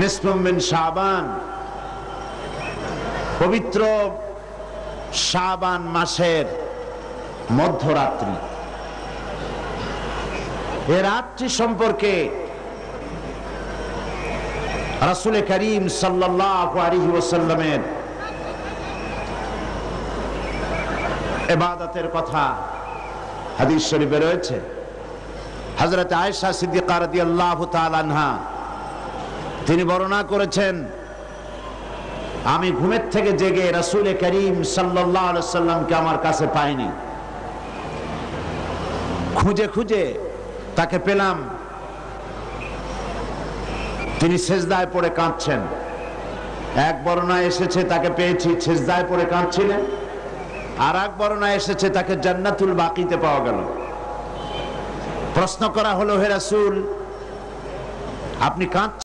নিসফুম মিন শাবান, পবিত্র শাবান মাসের মধ্যরাত্রি। এ রাত্রি সম্পর্কে রাসূল করিম সাল্লাল্লাহু আলাইহি ওয়াসাল্লামের ইবাদতের কথা হাদিস শরীফে রয়েছে। হযরত আয়েশা সিদ্দিকা রাদিয়াল্লাহু তাআলা আনহা তিনি বর্ণনা করেছেন, আমি ঘুমের থেকে জেগে রাসূল করিম সাল্লাল্লাহু আলাইহি ওয়াসাল্লামকে আমার কাছে পাইনি। খুঁজে খুঁজে তাকে পেলাম, তিনি সেজদায় পড়ে কাঁদছেন। এক বর্ণনায় এসেছে তাকে পেয়েছি সেজদায় পড়ে কাঁদছিলেন, আর এক বর্ণনায় এসেছে তাকে জান্নাতুল বাকিতে পাওয়া গেল। প্রশ্ন করা হলো, হে রাসূল, আপনি কাঁদছেন